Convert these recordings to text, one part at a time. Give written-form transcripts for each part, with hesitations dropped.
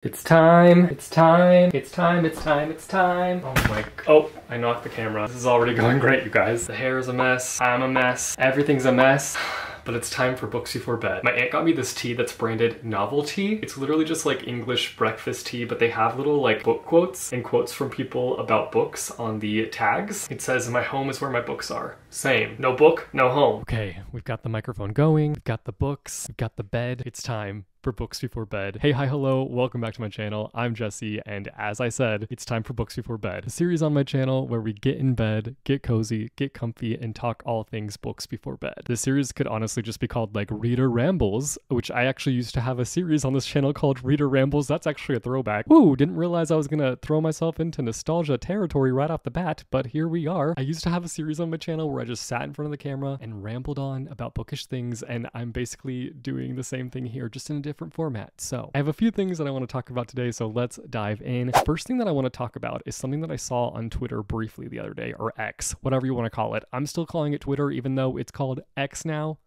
It's time. It's time. It's time. It's time. It's time. Oh my. Oh, I knocked the camera. This is already going great, you guys. The hair is a mess. I'm a mess. Everything's a mess. But it's time for books before bed. My aunt got me this tea that's branded novel tea. It's literally just like English breakfast tea, but they have little like book quotes and quotes from people about books on the tags. It says, "My home is where my books are." Same. No book, no home. Okay, we've got the microphone going. We've got the books. We've got the bed. It's time for books before bed. Hey, hi, hello, welcome back to my channel. I'm Jesse, and as I said, it's time for books before bed, a series on my channel where we get in bed, get cozy, get comfy, and talk all things books before bed. This series could honestly just be called like Reader Rambles, which I actually used to have a series on this channel called Reader Rambles. That's actually a throwback. Woo, didn't realize I was gonna throw myself into nostalgia territory right off the bat, but here we are. I used to have a series on my channel where I just sat in front of the camera and rambled on about bookish things, and I'm basically doing the same thing here, just in a different format. So I have a few things that I want to talk about today, so let's dive in. First thing that I want to talk about is something that I saw on Twitter briefly the other day, or X, whatever you want to call it. I'm still calling it Twitter, even though it's called X now.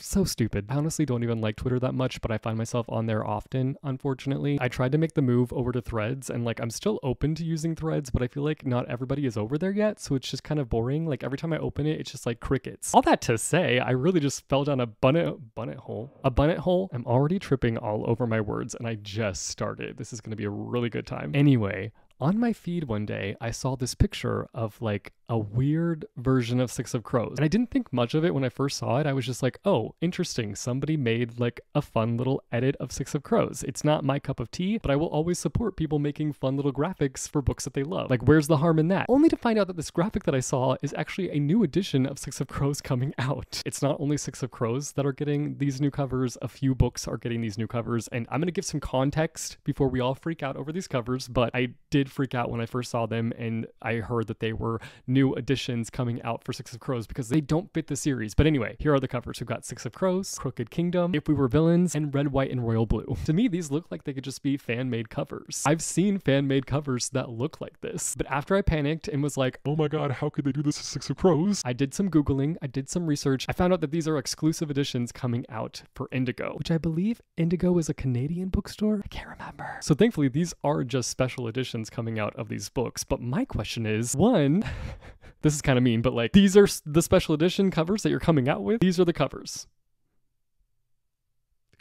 So stupid. I honestly don't even like Twitter that much, but I find myself on there often, unfortunately. I tried to make the move over to Threads, and like I'm still open to using Threads, but I feel like not everybody is over there yet, so it's just kind of boring. Like every time I open it, it's just like crickets. All that to say, I really just fell down a bunnet hole. I'm already tripping all over my words, and I just started. This is going to be a really good time. Anyway, on my feed one day, I saw this picture of like a weird version of Six of Crows. And I didn't think much of it when I first saw it. I was just like, oh, interesting. Somebody made like a fun little edit of Six of Crows. It's not my cup of tea, but I will always support people making fun little graphics for books that they love. Like, where's the harm in that? Only to find out that this graphic that I saw is actually a new edition of Six of Crows coming out. It's not only Six of Crows that are getting these new covers, a few books are getting these new covers, and I'm going to give some context before we all freak out over these covers, but I did freak out when I first saw them and I heard that they were new editions coming out for Six of Crows because they don't fit the series. But anyway, here are the covers. We've got Six of Crows, Crooked Kingdom, If We Were Villains, and Red, White, and Royal Blue. To me, these look like they could just be fan-made covers. I've seen fan-made covers that look like this, but after I panicked and was like, oh my god, how could they do this to Six of Crows? I did some Googling, I did some research. I found out that these are exclusive editions coming out for Indigo, which I believe Indigo is a Canadian bookstore. I can't remember. So thankfully, these are just special editions coming out of these books. But my question is, one, this is kind of mean, but like, these are the special edition covers that you're coming out with. These are the covers.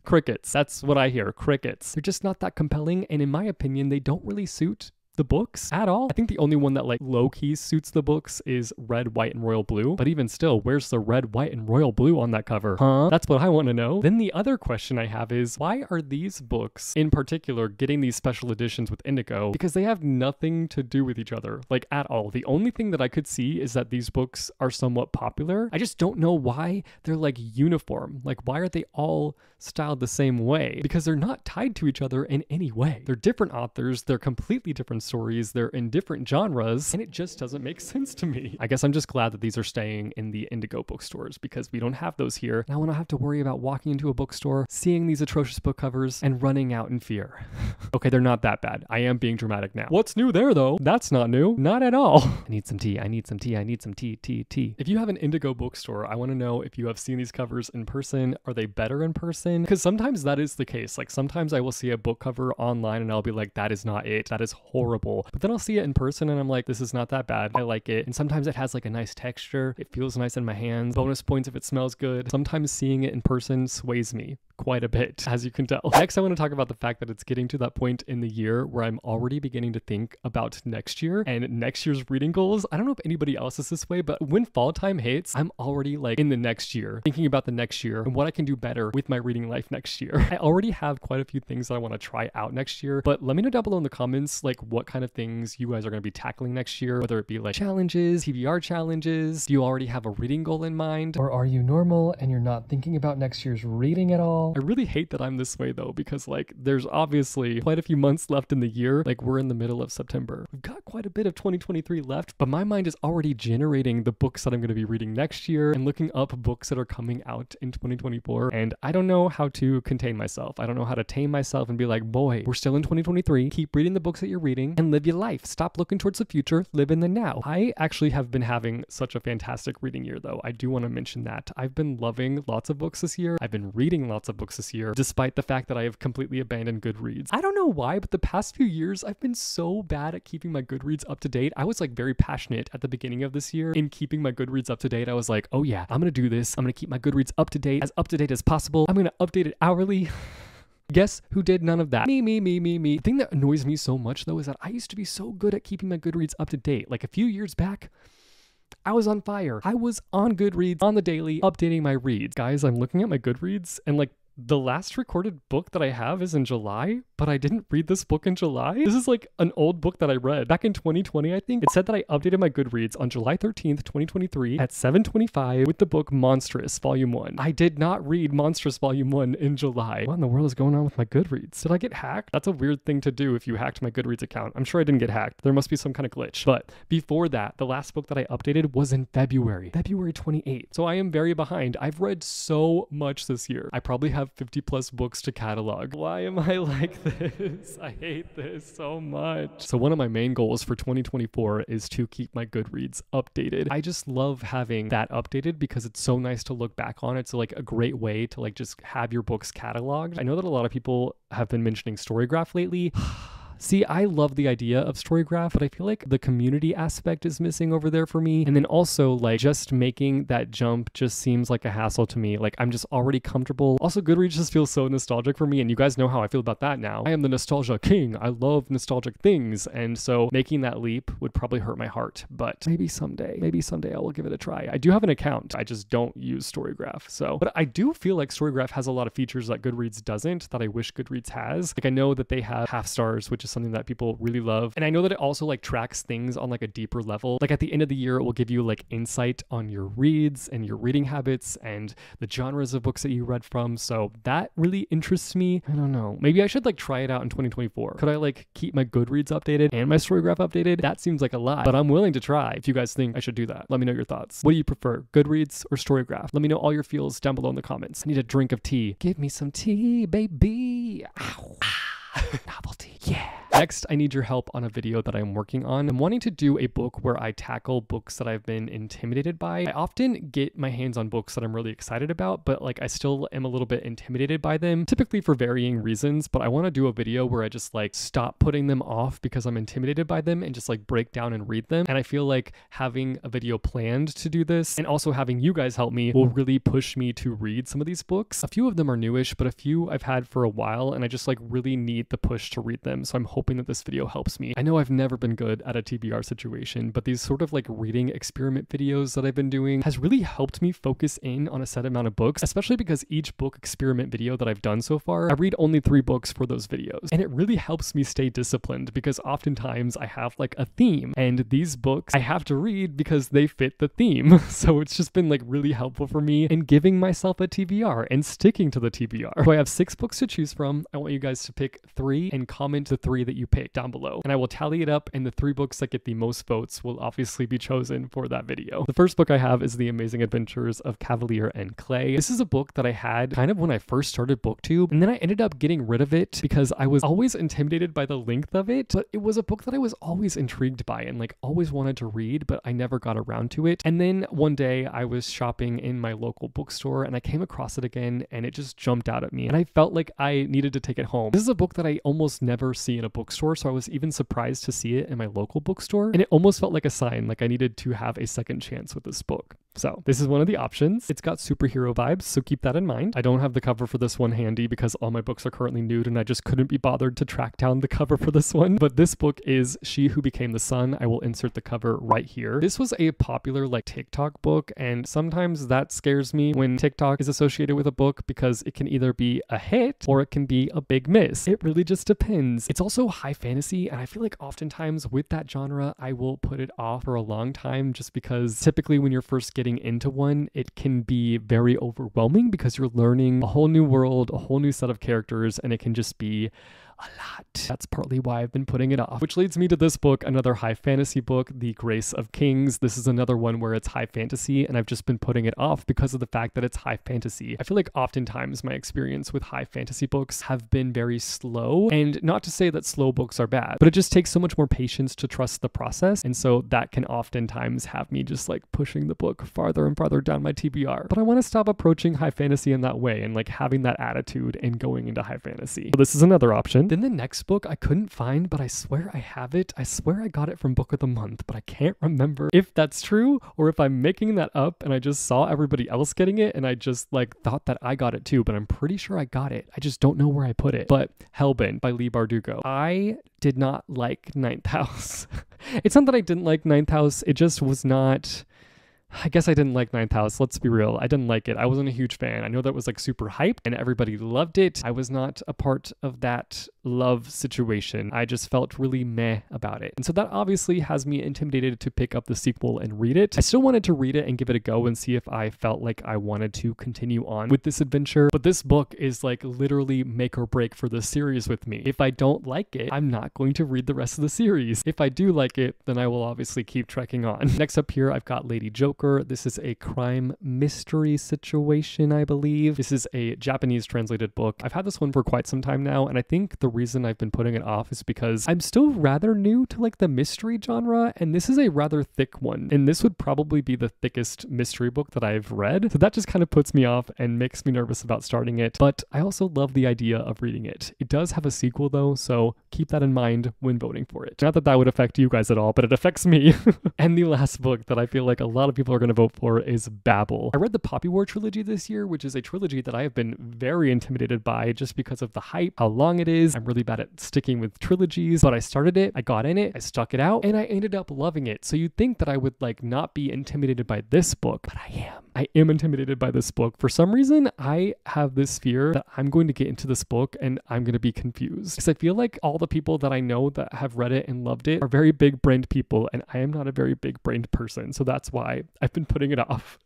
Crickets. That's what I hear. Crickets. They're just not that compelling, and in my opinion, they don't really suit the books at all. I think the only one that like low-key suits the books is Red, White, and Royal Blue. But even still, where's the Red, White, and Royal Blue on that cover? Huh? That's what I want to know. Then the other question I have is, why are these books in particular getting these special editions with Indigo? Because they have nothing to do with each other, like at all. The only thing that I could see is that these books are somewhat popular. I just don't know why they're like uniform. Like, why are they all styled the same way? Because they're not tied to each other in any way. They're different authors. They're completely different stories, they're in different genres, and it just doesn't make sense to me. I guess I'm just glad that these are staying in the Indigo bookstores because we don't have those here. Now I don't have to worry about walking into a bookstore, seeing these atrocious book covers, and running out in fear. Okay, they're not that bad. I am being dramatic now. What's new there though? That's not new. Not at all. I need some tea. I need some tea. I need some tea. If you have an Indigo bookstore, I want to know if you have seen these covers in person. Are they better in person? Because sometimes that is the case. Like sometimes I will see a book cover online and I'll be like, that is not it. That is horrible. But then I'll see it in person and I'm like, this is not that bad. I like it. And sometimes it has like a nice texture. It feels nice in my hands. Bonus points if it smells good. Sometimes seeing it in person sways me quite a bit, as you can tell. Next, I want to talk about the fact that it's getting to that point in the year where I'm already beginning to think about next year and next year's reading goals. I don't know if anybody else is this way, but when fall time hits, I'm already like in the next year, thinking about the next year and what I can do better with my reading life next year. I already have quite a few things that I want to try out next year, but let me know down below in the comments, like what kind of things you guys are going to be tackling next year, whether it be like challenges, TBR challenges. Do you already have a reading goal in mind? Or are you normal and you're not thinking about next year's reading at all? I really hate that I'm this way though, because like there's obviously quite a few months left in the year. Like we're in the middle of September. We've got quite a bit of 2023 left, but my mind is already generating the books that I'm going to be reading next year and looking up books that are coming out in 2024. And I don't know how to contain myself. I don't know how to tame myself and be like, boy, we're still in 2023. Keep reading the books that you're reading and live your life. Stop looking towards the future. Live in the now. I actually have been having such a fantastic reading year though. I do want to mention that. I've been loving lots of books this year. I've been reading lots of of books this year, despite the fact that I have completely abandoned Goodreads. I don't know why, but the past few years, I've been so bad at keeping my Goodreads up to date. I was like very passionate at the beginning of this year in keeping my Goodreads up to date. I was like, oh yeah, I'm gonna do this. I'm gonna keep my Goodreads up to date as possible. I'm gonna update it hourly. Guess who did none of that? Me. The thing that annoys me so much though is that I used to be so good at keeping my Goodreads up to date. Like a few years back, I was on fire. I was on Goodreads on the daily, updating my reads. Guys, I'm looking at my Goodreads and like the last recorded book that I have is in July, but I didn't read this book in July. This is like an old book that I read back in 2020, I think. It said that I updated my Goodreads on July 13th, 2023 at 7:25 with the book Monstrous Volume 1. I did not read Monstrous Volume 1 in July. What in the world is going on with my Goodreads? Did I get hacked? That's a weird thing to do if you hacked my Goodreads account. I'm sure I didn't get hacked. There must be some kind of glitch. But before that, the last book that I updated was in February 28th. So I am very behind. I've read so much this year. I probably have 50 plus books to catalog. Why am I like this? I hate this so much. So one of my main goals for 2024 is to keep my Goodreads updated. I just love having that updated because it's so nice to look back on. It's like a great way to like just have your books cataloged. I know that a lot of people have been mentioning Storygraph lately. See, I love the idea of Storygraph, but I feel like the community aspect is missing over there for me. And then also like just making that jump just seems like a hassle to me. Like I'm just already comfortable. Also, Goodreads just feels so nostalgic for me. And you guys know how I feel about that now. I am the nostalgia king. I love nostalgic things. And so making that leap would probably hurt my heart, but maybe someday I will give it a try. I do have an account. I just don't use Storygraph. So, but I do feel like Storygraph has a lot of features that Goodreads doesn't, that I wish Goodreads has. Like I know that they have half stars, which is something that people really love. And I know that it also like tracks things on like a deeper level. Like at the end of the year, it will give you like insight on your reads and your reading habits and the genres of books that you read from. So that really interests me. I don't know. Maybe I should like try it out in 2024. Could I like keep my Goodreads updated and my Storygraph updated? That seems like a lot, but I'm willing to try. If you guys think I should do that, let me know your thoughts. What do you prefer, Goodreads or Storygraph? Let me know all your feels down below in the comments. I need a drink of tea. Give me some tea, baby. Ow. Novelty. Yeah. Next, I need your help on a video that I'm working on. I'm wanting to do a book where I tackle books that I've been intimidated by. I often get my hands on books that I'm really excited about, but like I still am a little bit intimidated by them, typically for varying reasons. But I want to do a video where I just like stop putting them off because I'm intimidated by them and just like break down and read them. And I feel like having a video planned to do this and also having you guys help me will really push me to read some of these books. A few of them are newish, but a few I've had for a while and I just like really need the push to read them. So I'm hoping that this video helps me. I know I've never been good at a TBR situation, but these sort of like reading experiment videos that I've been doing has really helped me focus in on a set amount of books, especially because each book experiment video that I've done so far, I read only 3 books for those videos. And it really helps me stay disciplined because oftentimes I have like a theme and these books I have to read because they fit the theme. So it's just been like really helpful for me in giving myself a TBR and sticking to the TBR. So I have 6 books to choose from. I want you guys to pick 3 and comment the 3 that you pick down below. And I will tally it up and the 3 books that get the most votes will obviously be chosen for that video. The first book I have is The Amazing Adventures of Cavalier and Clay. This is a book that I had kind of when I first started BookTube, and then I ended up getting rid of it because I was always intimidated by the length of it, but it was a book that I was always intrigued by and like always wanted to read, but I never got around to it. And then one day I was shopping in my local bookstore and I came across it again and it just jumped out at me and I felt like I needed to take it home. This is a book that I almost never see in a bookstore, so I was even surprised to see it in my local bookstore, and it almost felt like a sign, like I needed to have a second chance with this book. So this is one of the options. It's got superhero vibes, so keep that in mind. I don't have the cover for this one handy because all my books are currently nude and I just couldn't be bothered to track down the cover for this one. But this book is She Who Became the Sun. I will insert the cover right here. This was a popular like TikTok book, and sometimes that scares me when TikTok is associated with a book because it can either be a hit or it can be a big miss. It really just depends. It's also high fantasy, and I feel like oftentimes with that genre, I will put it off for a long time just because typically when you're first getting into one, it can be very overwhelming because you're learning a whole new world, a whole new set of characters, and it can just be a lot. That's partly why I've been putting it off. Which leads me to this book, another high fantasy book, The Grace of Kings. This is another one where it's high fantasy, and I've just been putting it off because of the fact that it's high fantasy. I feel like oftentimes my experience with high fantasy books have been very slow, and not to say that slow books are bad, but it just takes so much more patience to trust the process, and so that can oftentimes have me just like pushing the book farther and farther down my TBR. But I want to stop approaching high fantasy in that way and like having that attitude and going into high fantasy. So this is another option. Then the next book I couldn't find, but I swear I have it. I swear I got it from Book of the Month, but I can't remember if that's true or if I'm making that up and I just saw everybody else getting it and I just like thought that I got it too, but I'm pretty sure I got it. I just don't know where I put it. But Hellbent by Leigh Bardugo. I did not like Ninth House. It's not that I didn't like Ninth House. It just was not... I guess I didn't like Ninth House. Let's be real. I didn't like it. I wasn't a huge fan. I know that was like super hyped and everybody loved it. I was not a part of that love situation. I just felt really meh about it. And so that obviously has me intimidated to pick up the sequel and read it. I still wanted to read it and give it a go and see if I felt like I wanted to continue on with this adventure. But this book is like literally make or break for the series with me. If I don't like it, I'm not going to read the rest of the series. If I do like it, then I will obviously keep trekking on. Next up here, I've got Lady Joker. This is a crime mystery situation, I believe. This is a Japanese translated book. I've had this one for quite some time now, and I think the reason I've been putting it off is because I'm still rather new to like the mystery genre, and this is a rather thick one, and this would probably be the thickest mystery book that I've read. So that just kind of puts me off and makes me nervous about starting it, but I also love the idea of reading it. It does have a sequel though, so keep that in mind when voting for it. Not that that would affect you guys at all, but it affects me. And the last book that I feel like a lot of people are going to vote for is Babel. I read the Poppy War trilogy this year, which is a trilogy that I have been very intimidated by just because of the hype, how long it is. I'm really bad at sticking with trilogies, but I started it, I got in it, I stuck it out, and I ended up loving it. So you'd think that I would like not be intimidated by this book, but I am. I am intimidated by this book. For some reason, I have this fear that I'm going to get into this book and I'm going to be confused. Because I feel like all the people that I know that have read it and loved it are very big-brained people, and I am not a very big-brained person. So that's why I've been putting it off.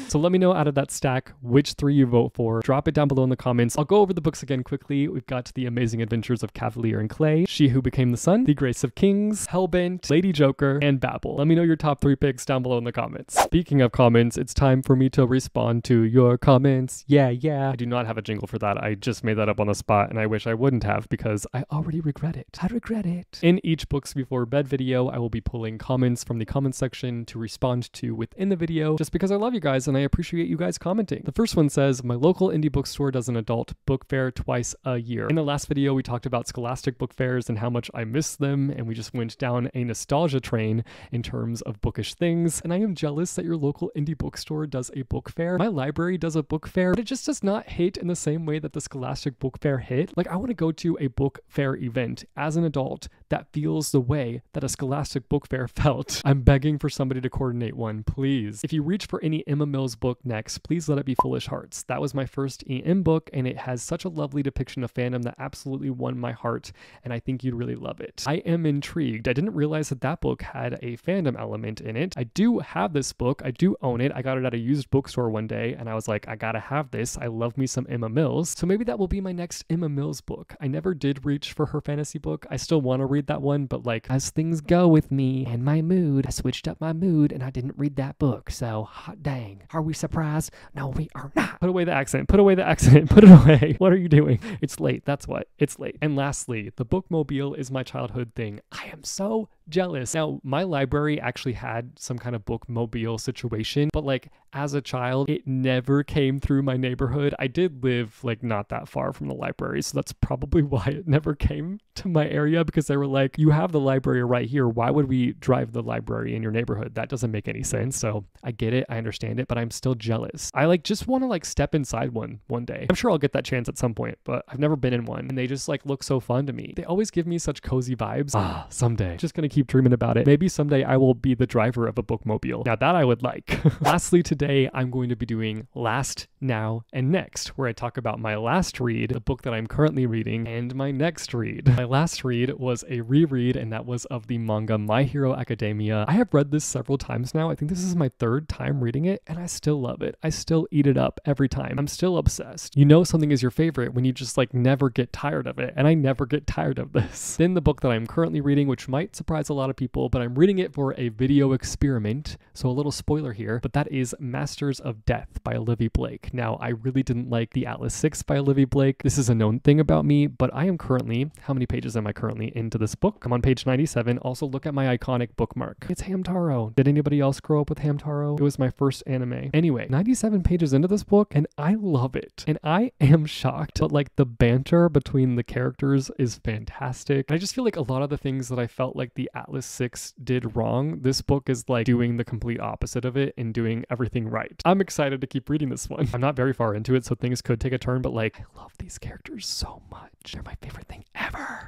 So let me know out of that stack which 3 you vote for. Drop it down below in the comments. I'll go over the books again quickly. We've got The Amazing Adventures of Cavalier and Clay, She Who Became the Sun, The Grace of Kings, Hellbent, Lady Joker, and Babel. Let me know your top 3 picks down below in the comments. Speaking of comments, it's time for me to respond to your comments. Yeah. I do not have a jingle for that. I just made that up on the spot, and I wish I wouldn't have because I already regret it. I regret it. In each Books Before Bed video, I will be pulling comments from the comment section to respond to within the video, just because I love you guys and I appreciate you guys commenting. The first one says, my local indie bookstore does an adult book fair twice a year. In the last video, we talked about Scholastic book fairs and how much I miss them, and we just went down a nostalgia train in terms of bookish things, and I am jealous that your local indie bookstore does a book fair. My library does a book fair, but it just does not hit in the same way that the Scholastic book fair hit. Like, I want to go to a book fair event as an adult that feels the way that a Scholastic book fair felt. I'm begging for somebody to coordinate one, please. If you reach for any Emma Mills book next, please let it be Foolish Hearts. That was my first EM book, and it has such a lovely depiction of fandom that absolutely won my heart, and I think you'd really love it. I am intrigued. I didn't realize that that book had a fandom element in it. I do have this book. I do own it. I got it at a used bookstore one day, and I was like, I gotta have this. I love me some Emma Mills. So maybe that will be my next Emma Mills book. I never did reach for her fantasy book. I still want to read that one, but like, as things go with me and my mood, I switched up my mood and I didn't read that book. So hot dang. Are we surprised? No, we are not. Put away the accent. Put away the accent. Put it away. What are you doing? It's late. That's what. It's late. And lastly, the bookmobile is my childhood thing. I am so jealous. Now, my library actually had some kind of bookmobile situation, but like as a child, it never came through my neighborhood. I did live like not that far from the library, so that's probably why it never came to my area, because they were like, you have the library right here. Why would we drive the library in your neighborhood? That doesn't make any sense. So I get it. I understand it, but I'm still jealous. I like just want to like step inside one day. I'm sure I'll get that chance at some point, but I've never been in one, and they just like look so fun to me. They always give me such cozy vibes. Someday. Just gonna keep dreaming about it. Maybe someday I will be the driver of a bookmobile. Now that I would like. Lastly, today I'm going to be doing Last, Now, and Next, where I talk about my last read, the book that I'm currently reading, and my next read. My last read was a reread, and that was of the manga My Hero Academia. I have read this several times now. I think this is my third time reading it, and I still love it. I still eat it up every time. I'm still obsessed. You know something is your favorite when you just like never get tired of it, and I never get tired of this. Then the book that I'm currently reading, which might surprise a lot of people, but I'm reading it for a video experiment, so a little spoiler here, but that is Masters of Death by Olivia Blake. Now, I really didn't like The Atlas 6 by Olivia Blake. This is a known thing about me, but I am currently, how many pages am I currently into this book? I'm on page 97. Also, look at my iconic bookmark. It's Hamtaro. Did anybody else grow up with Hamtaro? It was my first anime. Anyway, 97 pages into this book, and I love it. And I am shocked, but like the banter between the characters is fantastic. And I just feel like a lot of the things that I felt like the Atlas 6 did wrong, this book is like doing the complete opposite of it and doing everything right. I'm excited to keep reading this one. I'm not very far into it, so things could take a turn, but like, I love these characters so much. They're my favorite thing ever.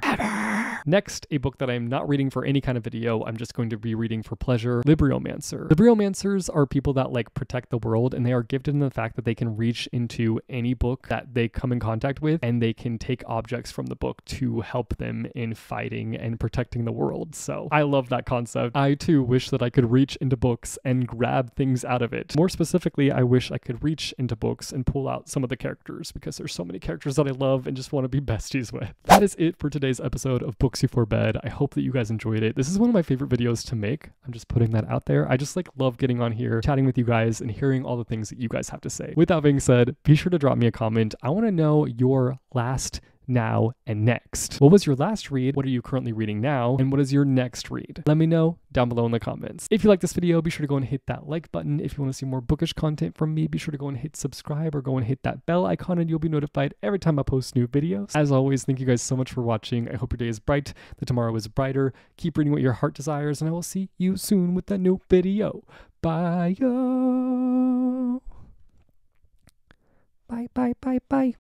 Next, a book that I'm not reading for any kind of video, I'm just going to be reading for pleasure, Libriomancer. Libriomancers are people that like protect the world, and they are gifted in the fact that they can reach into any book that they come in contact with, and they can take objects from the book to help them in fighting and protecting the world. So I love that concept. I too wish that I could reach into books and grab things out of it. More specifically, I wish I could reach into books and pull out some of the characters, because there's so many characters that I love and just want to be besties with. That is it for today's episode of Books Before Bed. I hope that you guys enjoyed it. This is one of my favorite videos to make. I'm just putting that out there. I just like love getting on here, chatting with you guys, and hearing all the things that you guys have to say. With that being said, be sure to drop me a comment. I want to know your last, now, and next. What was your last read? What are you currently reading now? And what is your next read? Let me know down below in the comments. If you like this video, be sure to go and hit that like button. If you want to see more bookish content from me, be sure to go and hit subscribe or go and hit that bell icon, and you'll be notified every time I post new videos. As always, thank you guys so much for watching. I hope your day is bright, that tomorrow is brighter. Keep reading what your heart desires, and I will see you soon with a new video. Bye, yo. Bye, bye, bye, bye.